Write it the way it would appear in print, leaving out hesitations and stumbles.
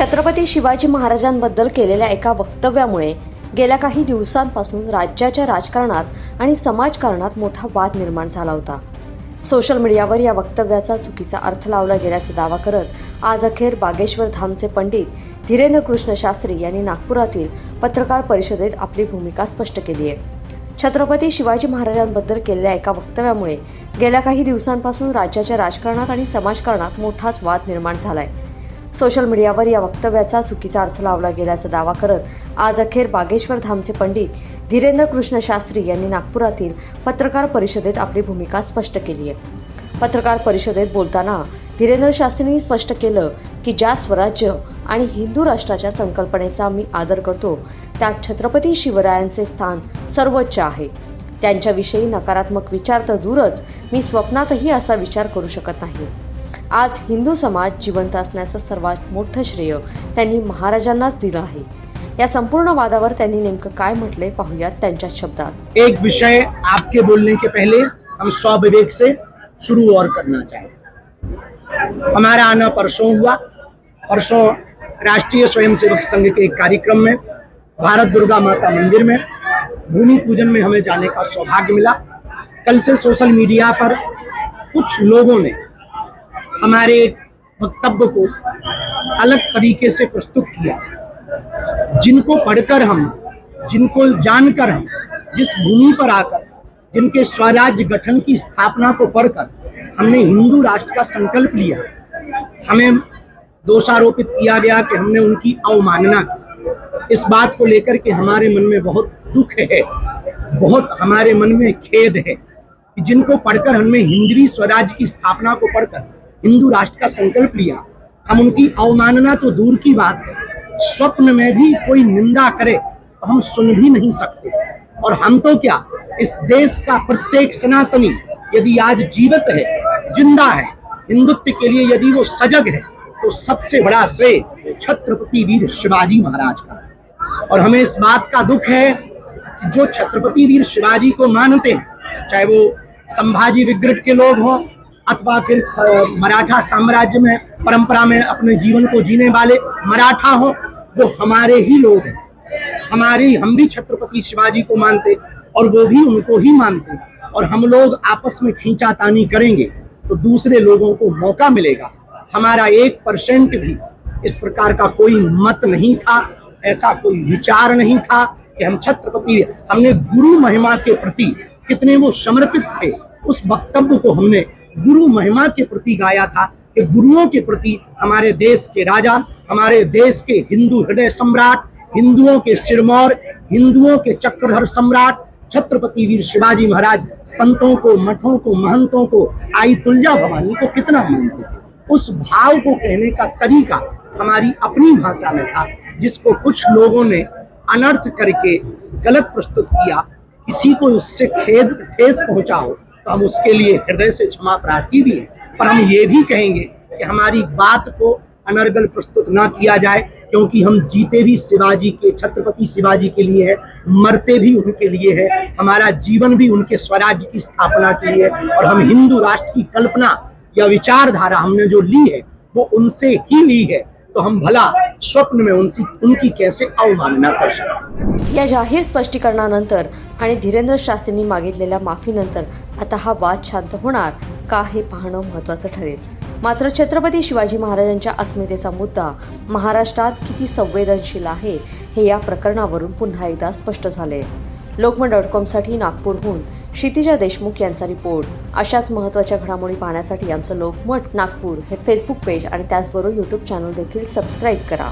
छत्रपती शिवाजी महाराजांबद्दल केलेल्या एका वक्तव्यामुळे गेल्या काही दिवसांपासून राज्याच्या राजकारणात आणि समाजकारणात मोठा वाद निर्माण झाला होता. सोशल मीडियावर या वक्तव्याचा चुकीचा अर्थ लावला गेल्याचा दावा करत आज अखेर बागेश्वर धामचे पंडित धीरेंद्र कृष्ण शास्त्री यांनी नागपुरातील पत्रकार परिषदेत आपली भूमिका स्पष्ट केली आहे. छत्रपती शिवाजी महाराजांबद्दल केलेल्या एका वक्तव्यामुळे गेल्या काही दिवसांपासून राज्याच्या राजकारणात आणि समाजकारणात मोठाच वाद निर्माण झालाय. सोशल मीडियावर या वक्तव्याचा चुकीचा अर्थ लावला गेल्याचा दावा करत आज अखेर बागेश्वर धामचे पंडित धीरेंद्र कृष्ण शास्त्री यांनी नागपुरातील पत्रकार परिषदेत आपली भूमिका स्पष्ट केली आहे. पत्रकार परिषदेत बोलताना धीरेंद्र शास्त्रींनी स्पष्ट केलं की ज्या स्वराज्य आणि हिंदू राष्ट्राच्या संकल्पनेचा मी आदर करतो त्यात छत्रपती शिवरायांचे स्थान सर्वोच्च आहे. त्यांच्याविषयी नकारात्मक विचार तर दूरच, मी स्वप्नातही असा विचार करू शकत नाही. आज हिंदू समाज जिवंत असण्याचं सर्वात मोठं श्रेय त्यांनी महाराजांनाच दिलं आहे. या संपूर्ण वादावर त्यांनी नेमकं काय म्हटले पाहूयात त्यांच्याच शब्दात. एक विषय आपके बोलने के पहले हम स्वविवेक से शुरू और करना चाहेंगे. हमारा आना परसों राष्ट्रीय स्वयंसेवक संघ के एक कार्यक्रम में भारत दुर्गा माता मंदिर में भूमि पूजन में हमें जाने का सौभाग्य मिला. कल से सोशल मीडिया पर कुछ लोगों ने हमारे वक्तव्य को अलग तरीके से प्रस्तुत किया, जिनको पढ़कर हम, जिनको जानकर हम, जिस भूमि पर आकर जिनके स्वराज्य गठन की स्थापना को पढ़कर हमने हिंदू राष्ट्र का संकल्प लिया, हमें दोषारोपित किया गया कि हमने उनकी अवमानना की. इस बात को लेकर के हमारे मन में बहुत दुख है, बहुत हमारे मन में खेद है कि जिनको पढ़कर हमने हिंदवी स्वराज्य की स्थापना को पढ़कर हिंदू राष्ट्र का संकल्प लिया, हम उनकी अवमानना तो दूर की बात है, स्वप्न में भी कोई निंदा करे तो हम सुन भी नहीं सकते. और हम तो क्या, इस देश का प्रत्येक सनातनी यदि आज जीवित है, जिंदा है, हिंदुत्व के लिए यदि वो सजग है, तो सबसे बड़ा श्रेय छत्रपति वीर शिवाजी महाराज का. और हमें इस बात का दुख है कि जो छत्रपति वीर शिवाजी को मानते हैं, चाहे वो संभाजी विग्रह के लोग हों अथवा फिर मराठा साम्राज्य में परंपरा में अपने जीवन को जीने वाले मराठा हों, वो हमारे ही लोग हैं. हम भी छत्रपति शिवाजी को मानते और वो भी उनको ही मानते. और हम लोग आपस में खींचातानी करेंगे तो दूसरे लोगों को मौका मिलेगा. हमारा 1% भी इस प्रकार का कोई मत नहीं था, ऐसा कोई विचार नहीं था कि हम छत्रपति, हमने गुरु महिमा के प्रति कितने वो समर्पित थे. उस वक्तव्य को हमने गुरु महिमा के प्रति गाया था कि गुरुओं के प्रति हमारे देश के राजा, हमारे देश के हिंदू हृदय सम्राट, हिंदुओं के सिरमौर, हिंदुओं के चक्रधर सम्राट छत्रपति वीर शिवाजी महाराज संतों को, मठों को, महंतों को, आई तुलजा भवानी को कितना मानते थे. उस भाव को कहने का तरीका हमारी अपनी भाषा में था, जिसको कुछ लोगों ने अनर्थ करके गलत प्रस्तुत किया. किसी को उससे ठेस पहुंचा हो तो हम उसके लिए हृदय से क्षमा प्रार्थी भी हैं. पर हम ये भी कहेंगे कि हमारी बात को अनर्गल प्रस्तुत ना किया जाए, क्योंकि हम जीते भी शिवाजी के, छत्रपति शिवाजी के लिए है, मरते भी उनके लिए है, हमारा जीवन भी उनके स्वराज्य की स्थापना के लिए है. और हम हिंदू राष्ट्र की कल्पना या विचारधारा हमने जो ली है वो उनसे ही ली है, तो हम भला स्वप्न में उनकी कैसे अवमानना कर सकते. या जाहीर स्पष्टीकरणानंतर आणि धीरेंद्र शास्त्रींनी मागितलेल्या माफीनंतर आता हा वाद शांत होणार का हे पाहणं महत्त्वाचं ठरेल. मात्र छत्रपती शिवाजी महाराजांच्या अस्मितेचा मुद्दा महाराष्ट्रात किती संवेदनशील आहे हे या प्रकरणावरून पुन्हा एकदा स्पष्ट झाले. लोकमत.com साठी नागपूरहून क्षितिजा देशमुख यांचा रिपोर्ट. अशाच महत्त्वाच्या घडामोडी पाहण्यासाठी आमचं लोकमत नागपूर हे फेसबुक पेज आणि त्याचबरोबर YouTube चॅनल देखील सबस्क्राईब करा.